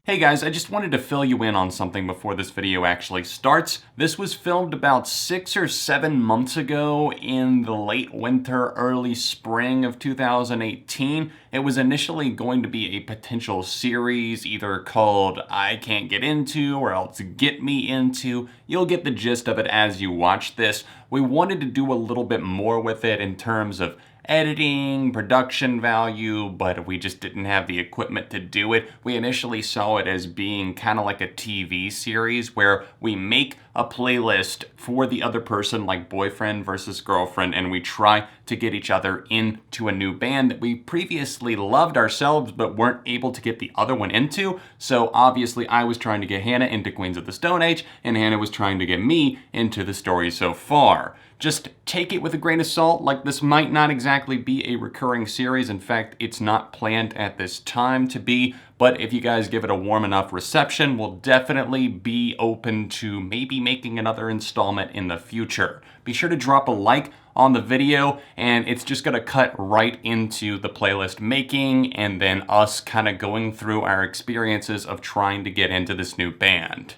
Hey guys, I just wanted to fill you in on something before this video actually starts. This was filmed about 6 or 7 months ago in the late winter, early spring of 2018. It was initially going to be a potential series either called I Can't Get Into or else Get Me Into. You'll get the gist of it as you watch this. We wanted to do a little bit more with it in terms of editing, production value, but we just didn't have the equipment to do it. We initially saw it as being kind of like a TV series where we make a playlist for the other person, like boyfriend versus girlfriend, and we try to get each other into a new band that we previously loved ourselves but weren't able to get the other one into. So obviously I was trying to get Hannah into Queens of the Stone Age, and Hannah was trying to get me into The Story So Far. Just take it with a grain of salt, like this might not exactly be a recurring series. In fact, it's not planned at this time to be, but if you guys give it a warm enough reception, we'll definitely be open to maybe making another installment in the future. Be sure to drop a like on the video, and it's just gonna cut right into the playlist making and then us kind of going through our experiences of trying to get into this new band.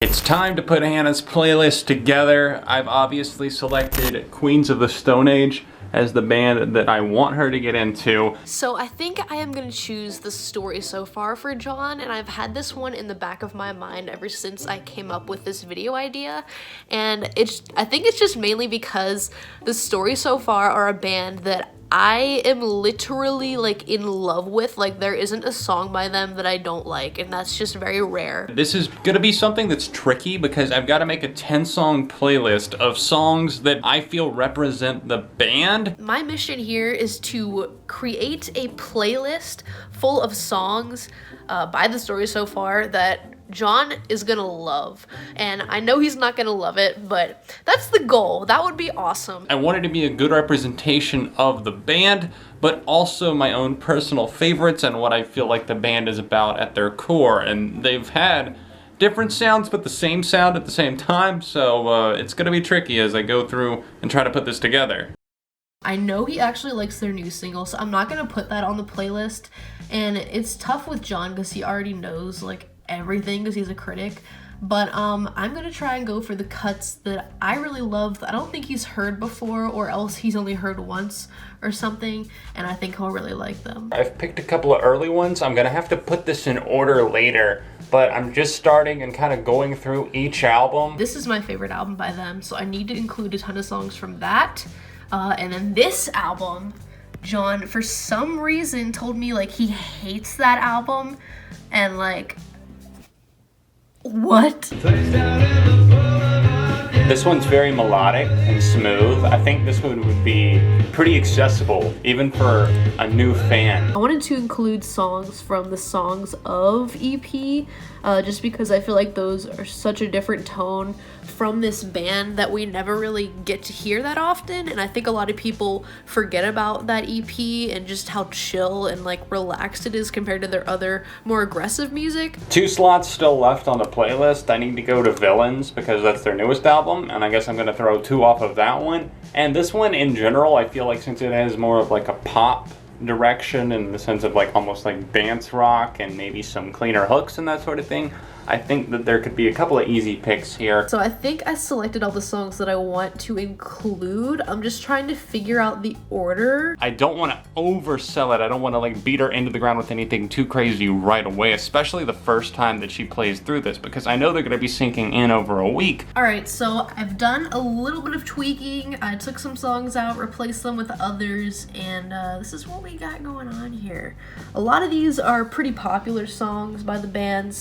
It's time to put Hannah's playlist together. I've obviously selected Queens of the Stone Age as the band that I want her to get into. So I think I am gonna choose The Story So Far for John, and I've had this one in the back of my mind ever since I came up with this video idea. And I think it's just mainly because The Story So Far are a band that I am literally like in love with. Like, there isn't a song by them that I don't like, and that's just very rare. This is gonna be something that's tricky because I've got to make a 10-song playlist of songs that I feel represent the band. My mission here is to create a playlist full of songs by The Story So Far that John is gonna love, and I know he's not gonna love it, but that's the goal. That would be awesome. I wanted to be a good representation of the band, but also my own personal favorites and what I feel like the band is about at their core. And they've had different sounds but the same sound at the same time, so it's gonna be tricky as I go through and try to put this together. I know he actually likes their new single, so I'm not gonna put that on the playlist, and it's tough with John because he already knows like everything because he's a critic. But I'm gonna try and go for the cuts that I really love that I don't think he's heard before, or else he's only heard once or something, and I think he'll really like them. I've picked a couple of early ones. I'm gonna have to put this in order later, but I'm just starting and kind of going through each album. This is my favorite album by them, so I need to include a ton of songs from that. And then this album, John for some reason told me like he hates that album, and like, what? This one's very melodic and smooth. I think this one would be pretty accessible, even for a new fan. I wanted to include songs from the Songs of EP, just because I feel like those are such a different tone from this band that we never really get to hear that often, and I think a lot of people forget about that EP and just how chill and like relaxed it is compared to their other more aggressive music. 2 slots still left on the playlist. I need to go to Villains because that's their newest album, and I guess I'm gonna throw 2 off of that one. And this one in general, I feel like since it has more of like a pop direction in the sense of like almost like dance rock and maybe some cleaner hooks and that sort of thing, I think that there could be a couple of easy picks here. So I think I selected all the songs that I want to include. I'm just trying to figure out the order. I don't want to oversell it. I don't want to like beat her into the ground with anything too crazy right away, especially the first time that she plays through this, because I know they're going to be sinking in over a week. All right, so I've done a little bit of tweaking. I took some songs out, replaced them with others, and this is what we got going on here. A lot of these are pretty popular songs by the band,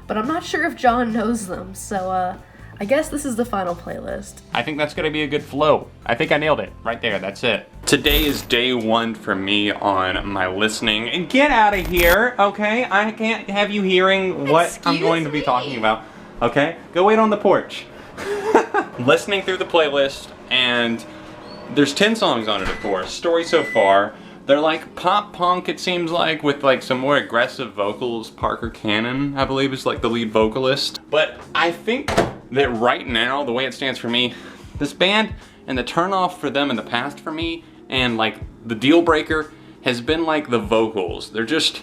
but I'm not sure if John knows them, so I guess this is the final playlist. I think that's gonna be a good flow. I think I nailed it right there, that's it. Today is day 1 for me on my listening. And get out of here, okay? I can't have you hearing what I'm going to be talking about, okay? Go wait on the porch. Listening through the playlist, and there's 10 songs on it, of course. Story So Far. They're like pop punk, it seems like, with like some more aggressive vocals. Parker Cannon, I believe, is like the lead vocalist. But I think that right now, the way it stands for me, this band and the turnoff for them in the past for me, and like the deal breaker has been like the vocals. They're just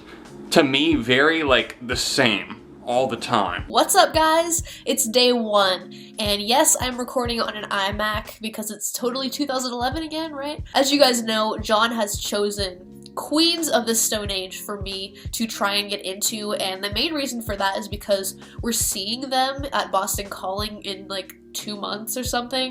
to me, very like the same all the time. What's up, guys? It's day one, and yes, I'm recording on an iMac because it's totally 2011 again, right? As you guys know, John has chosen Queens of the Stone Age for me to try and get into, and the main reason for that is because we're seeing them at Boston Calling in like 2 months or something.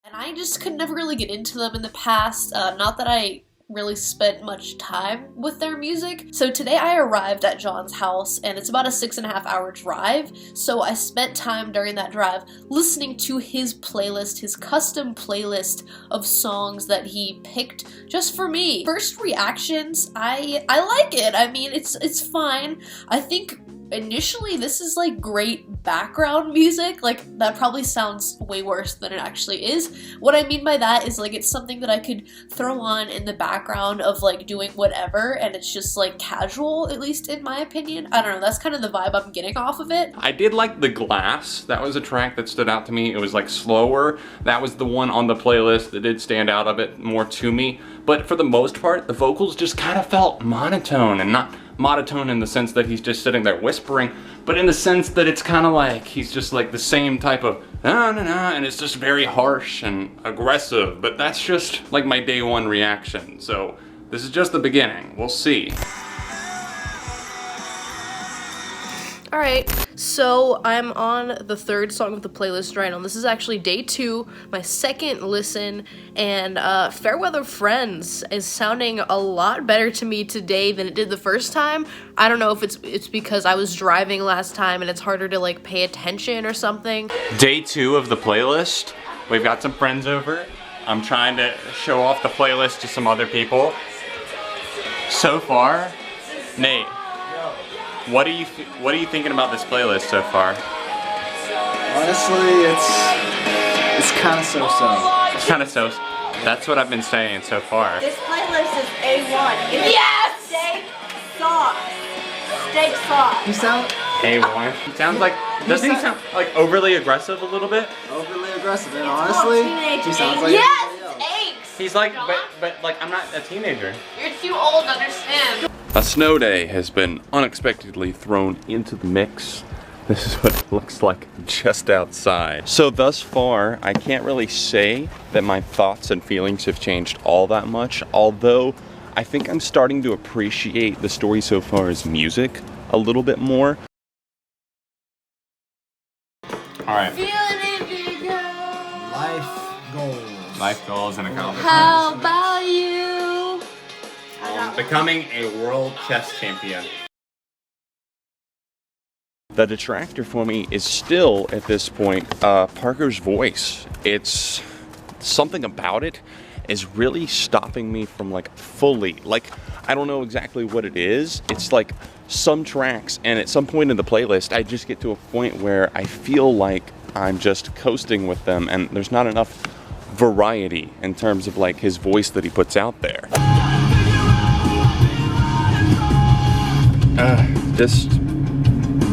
And I just could never really get into them in the past, not that I really spent much time with their music. So today I arrived at John's house, and it's about a 6.5 hour drive, so I spent time during that drive listening to his playlist, his custom playlist of songs that he picked just for me. First reactions, I like it. I mean, it's fine. I think initially this is like great background music. Like, that probably sounds way worse than it actually is. What I mean by that is like it's something that I could throw on in the background of like doing whatever, and it's just like casual, at least in my opinion. I don't know, that's kind of the vibe I'm getting off of it. I did like The Glass. That was a track that stood out to me. It was like slower. That was the one on the playlist that did stand out a bit more to me. But for the most part, the vocals just kind of felt monotone, and not monotone in the sense that he's just sitting there whispering, but in the sense that it's kind of like he's just like the same type of na, and it's just very harsh and aggressive. But that's just like my day one reaction. So this is just the beginning. We'll see. Alright, so I'm on the third song of the playlist right now. This is actually day 2, my second listen, and Fairweather Friends is sounding a lot better to me today than it did the first time. I don't know if it's because I was driving last time and it's harder to like pay attention or something. Day 2 of the playlist. We've got some friends over. I'm trying to show off the playlist to some other people. So far, Nate, what are you thinking about this playlist so far? Honestly, it's kind of so-so. It's kind of so. That's what I've been saying so far. This playlist is A1. Yes! Steak sauce. Steak sauce. You sound A1. He sounds like, doesn't he sound like overly aggressive a little bit? overly aggressive, and honestly, he sounds like yes! 8! He's like, but like, I'm not a teenager. You're too old to understand. A snow day has been unexpectedly thrown into the mix. This is what it looks like just outside. So thus far, I can't really say that my thoughts and feelings have changed all that much, although I think I'm starting to appreciate the story so far as music a little bit more. All right. life goals. Life goals and accomplishments. How about you? Becoming a world chess champion. The detractor for me is still, at this point, Parker's voice. It's something about it is really stopping me from like fully, like, I don't know exactly what it is. It's like some tracks, and at some point in the playlist, I just get to a point where I feel like I'm just coasting with them, and there's not enough variety in terms of like his voice that he puts out there.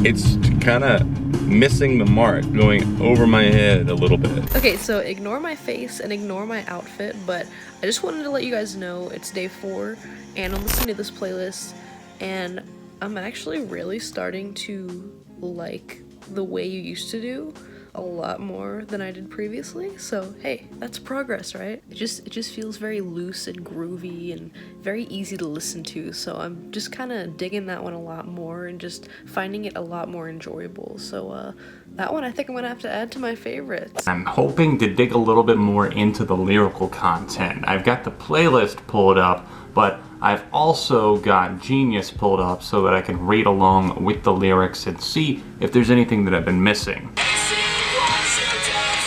It's kind of missing the mark, going over my head a little bit. Okay, so ignore my face and ignore my outfit, but I just wanted to let you guys know it's day 4, and I'm listening to this playlist, and I'm actually really starting to like the way you used to do a lot more than I did previously. So hey, that's progress, right? It just feels very loose and groovy and very easy to listen to, so I'm just kind of digging that one a lot more and just finding it a lot more enjoyable. So that one I think I'm gonna have to add to my favorites. I'm hoping to dig a little bit more into the lyrical content. I've got the playlist pulled up, but I've also got Genius pulled up so that I can read along with the lyrics and see if there's anything that I've been missing.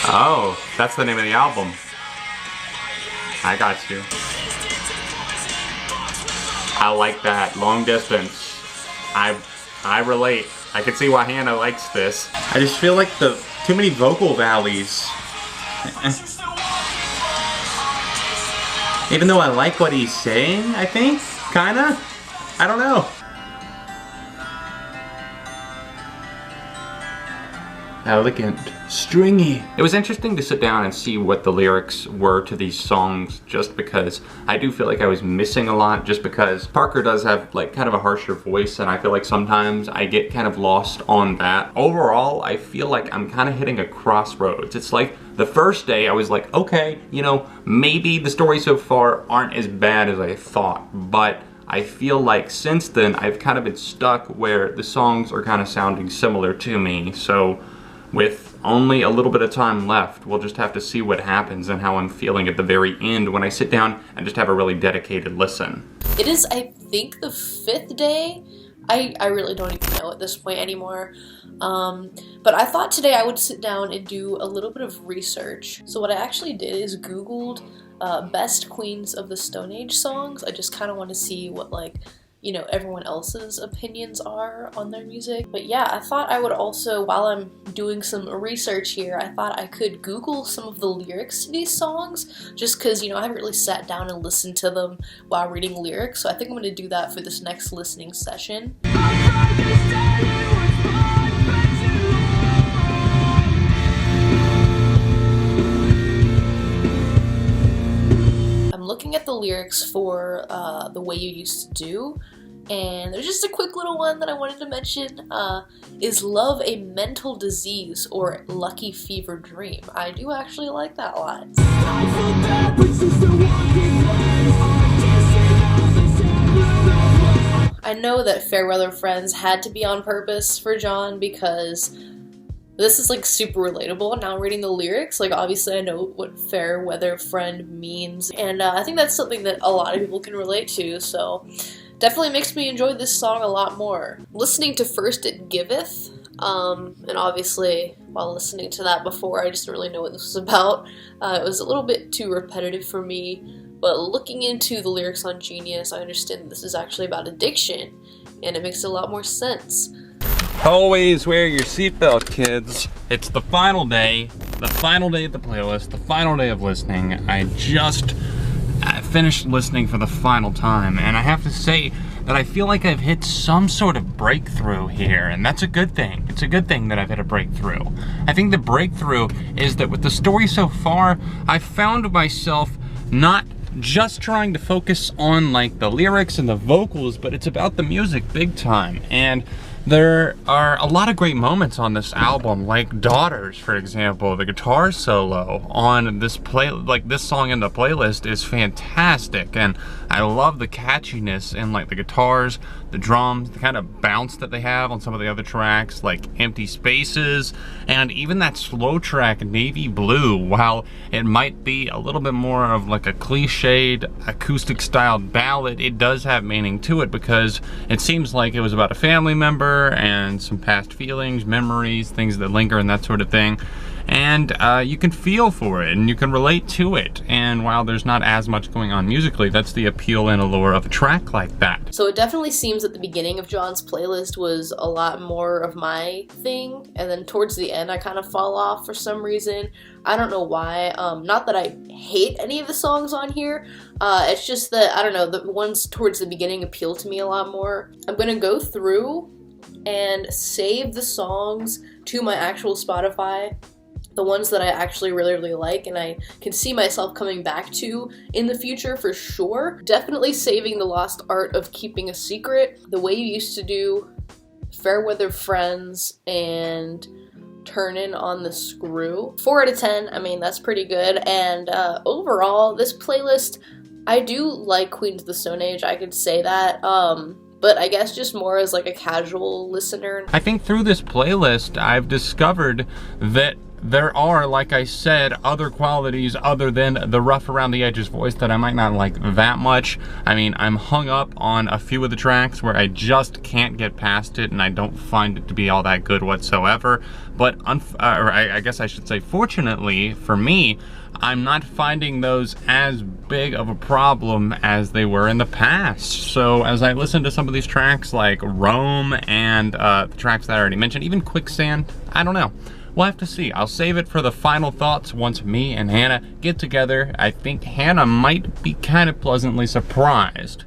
Oh, that's the name of the album. I got you. I like that. Long distance. I relate. I can see why Hannah likes this. I just feel like too many vocal valleys. Even though I like what he's saying, I think, kinda. I don't know. Elegant, Stringy. It was interesting to sit down and see what the lyrics were to these songs, just because I do feel like I was missing a lot, just because Parker does have like kind of a harsher voice, and I feel like sometimes I get kind of lost on that. Overall, I feel like I'm kind of hitting a crossroads. It's like the first day I was like, okay, you know, maybe the stories so far aren't as bad as I thought, but I feel like since then I've kind of been stuck where the songs are kind of sounding similar to me. So with only a little bit of time left, we'll just have to see what happens and how I'm feeling at the very end when I sit down and just have a really dedicated listen. It is, I think, the 5th day. I really don't even know at this point anymore. But I thought today I would sit down and do a little bit of research. So what I actually did is Googled best Queens of the Stone Age songs. I just kind of want to see what, like, you know, everyone else's opinions are on their music. But yeah, I thought I would also, while I'm doing some research here, I thought I could Google some of the lyrics to these songs, just because, you know, I haven't really sat down and listened to them while reading lyrics, so I think I'm going to do that for this next listening session. Looking at the lyrics for The Way You Used to Do, and there's just a quick little one that I wanted to mention. Is love a mental disease or lucky fever dream? I do actually like that line. I know that Fairweather Friends had to be on purpose for John, because this is like super relatable. Now reading the lyrics, like obviously I know what fair weather friend means, and I think that's something that a lot of people can relate to, so definitely makes me enjoy this song a lot more. Listening to First It Giveth, and obviously while listening to that before, I just didn't really know what this was about. It was a little bit too repetitive for me, but looking into the lyrics on Genius, I understand that this is actually about addiction, and it makes a lot more sense. Always wear your seatbelt, kids. It's the final day of the playlist, the final day of listening. I just finished listening for the final time, and I have to say that I feel like I've hit some sort of breakthrough here, and that's a good thing. It's a good thing that I've hit a breakthrough. I think the breakthrough is that with the story so far, I've found myself not just trying to focus on like the lyrics and the vocals, but it's about the music big time. And there are a lot of great moments on this album, like Daughters, for example. The guitar solo on this this song in the playlist is fantastic, and I love the catchiness in like the guitars, the drums, the kind of bounce that they have on some of the other tracks, like Empty Spaces, and even that slow track, Navy Blue. While it might be a little bit more of like a cliched acoustic-styled ballad, it does have meaning to it, because it seems like it was about a family member and some past feelings, memories, things that linger and that sort of thing. And you can feel for it and you can relate to it. And while there's not as much going on musically, that's the appeal and allure of a track like that. So it definitely seems that the beginning of John's playlist was a lot more of my thing, and then towards the end I kind of fall off for some reason. I don't know why. Not that I hate any of the songs on here, it's just that, I don't know, the ones towards the beginning appeal to me a lot more. I'm gonna go through and save the songs to my actual Spotify, the ones that I actually really like and I can see myself coming back to in the future for sure. Definitely saving The Lost Art of Keeping a Secret, The Way You Used to Do, Fairweather Friends, and Turnin' on the Screw. 4 out of 10, I mean, that's pretty good. And overall, this playlist, I do like Queens of the Stone Age, I could say that. But I guess just more as like a casual listener. I think through this playlist, I've discovered that there are, like I said, other qualities other than the rough around the edges voice that I might not like that much. I mean, I'm hung up on a few of the tracks where I just can't get past it and I don't find it to be all that good whatsoever. But, I guess I should say, fortunately for me, I'm not finding those as big of a problem as they were in the past. So as I listen to some of these tracks like Rome and the tracks that I already mentioned, even Quicksand, I don't know. We'll have to see. I'll save it for the final thoughts once me and Hannah get together. I think Hannah might be kind of pleasantly surprised.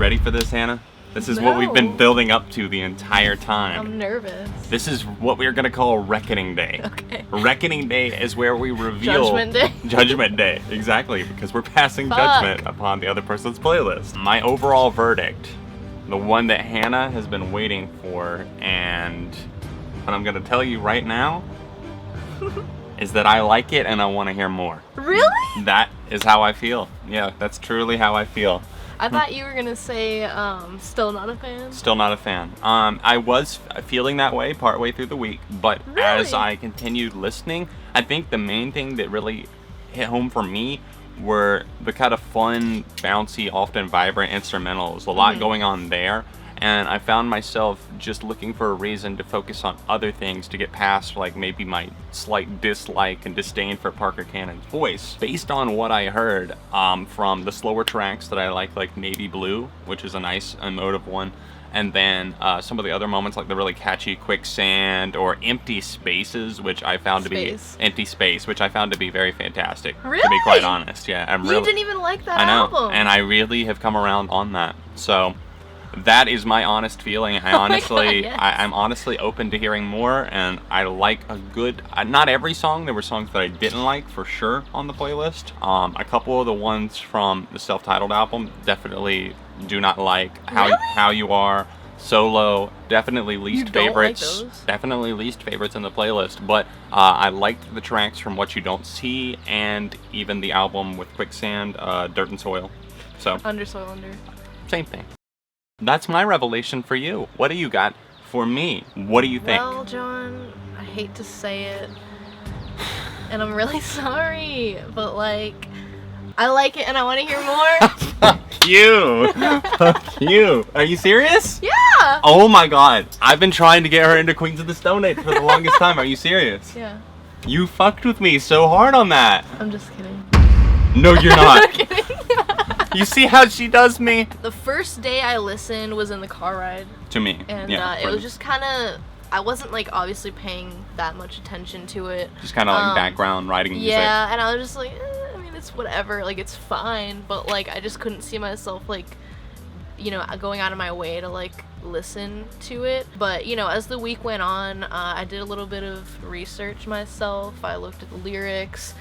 ready for this, Hannah? This is what we've been No. building up to the entire time. I'm nervous. This is what we're gonna call Reckoning Day. Okay. Reckoning Day is where we reveal Judgment Day. Judgment Day, exactly, because we're passing Fuck. judgment upon the other person's playlist. My overall verdict, the one that Hannah has been waiting for, and what I'm gonna tell you right now is that I like it and I want to hear more. Really? That is how I feel. Yeah, that's truly how I feel. I thought you were gonna say, still not a fan. Still not a fan. I was feeling that way partway through the week, but as Really? I continued listening, I think the main thing that really hit home for me were the kind of fun, bouncy, often vibrant instrumentals. A lot going on there. And I found myself just looking for a reason to focus on other things to get past, like, maybe my slight dislike and disdain for Parker Cannon's voice. Based on what I heard from the slower tracks that I like Navy Blue, which is a nice emotive one, and then some of the other moments, like the really catchy Quicksand or Empty Spaces, which I found to be Empty Space, which I found to be very fantastic. To be Really? quite honest, yeah, You didn't even like that I know, album. and I really have come around on that. So that is my honest feeling. I honestly, God, yes. I'm honestly open to hearing more, and I like a good, not every song. There were songs that I didn't like for sure on the playlist. A couple of the ones from the self-titled album definitely do not like. How You Are, Solo, definitely least You don't like favorites. those? Definitely least favorites in the playlist, but I liked the tracks from What You Don't See, and even the album with Quicksand, Dirt and Soil. So, Under Soil Under. same thing. That's my revelation for you. What do you got for me? What do you think? Well, John, I hate to say it, and I'm really sorry, but like, I like it and I want to hear more. Fuck you. Fuck you. Are you serious? Yeah. Oh my god. I've been trying to get her into Queens of the Stone Age for the longest time. Are you serious? Yeah. You fucked with me so hard on that. I'm just kidding. No, you're not. I'm kidding. You see how she does me? The first day I listened was in the car ride, To me. and yeah, it was just kind of, I wasn't like obviously paying that much attention to it. just kind of like background writing music. Yeah, and I was just like, I mean, it's whatever, like it's fine, but like I just couldn't see myself like, you know, going out of my way to like listen to it. But you know, as the week went on, I did a little bit of research myself. I looked at the lyrics,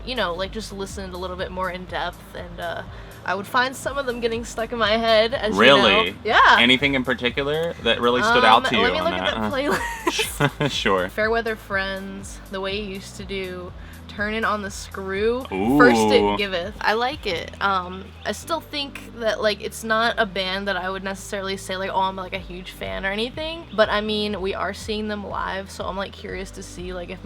you know, like just listened a little bit more in depth, and I would find some of them getting stuck in my head, as Really? you know. Yeah. Anything in particular that really stood out to you Let me on look at that playlist. Sure. Fairweather Friends, The Way You Used to Do, Turnin' on the Screw, Ooh. First It Giveth. I like it. I still think that like it's not a band that I would necessarily say like, oh, I'm like a huge fan or anything. But I mean, we are seeing them live, so I'm like curious to see like if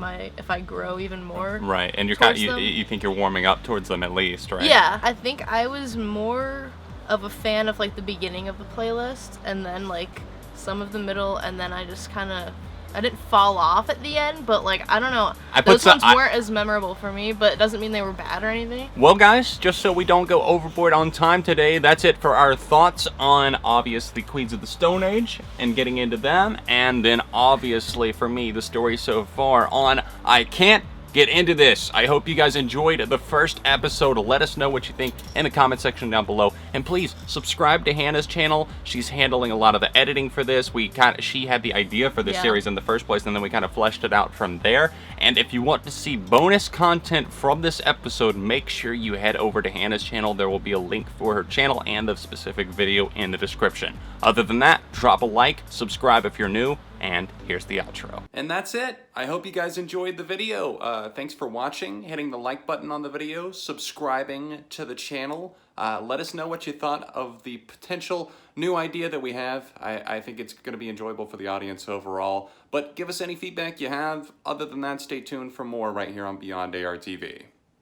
I grow even more. Right, and you're towards kind them. you think you're warming up towards them at least, right? Yeah, I think I was more of a fan of like the beginning of the playlist, and then like some of the middle, and then I just kind of, I didn't fall off at the end, but like I don't know, those ones weren't as memorable for me, but it doesn't mean they were bad or anything. Well, guys, just so we don't go overboard on time today, that's it for our thoughts on obviously Queens of the Stone Age and getting into them, and then obviously for me the story so far on I Can't Get Into This. I hope you guys enjoyed the first episode. Let us know what you think in the comment section down below, and please subscribe to Hannah's channel. She's handling a lot of the editing for this. She had the idea for this series in the first place, and then we kind of fleshed it out from there. And if you want to see bonus content from this episode, make sure you head over to Hannah's channel. There will be a link for her channel and the specific video in the description. Other than that, drop a like, subscribe if you're new, and here's the outro. And that's it. I hope you guys enjoyed the video. Thanks for watching, hitting the like button on the video, subscribing to the channel. Let us know what you thought of the potential new idea that we have. I think it's going to be enjoyable for the audience overall. But give us any feedback you have. Other than that, stay tuned for more right here on Beyond ARTV.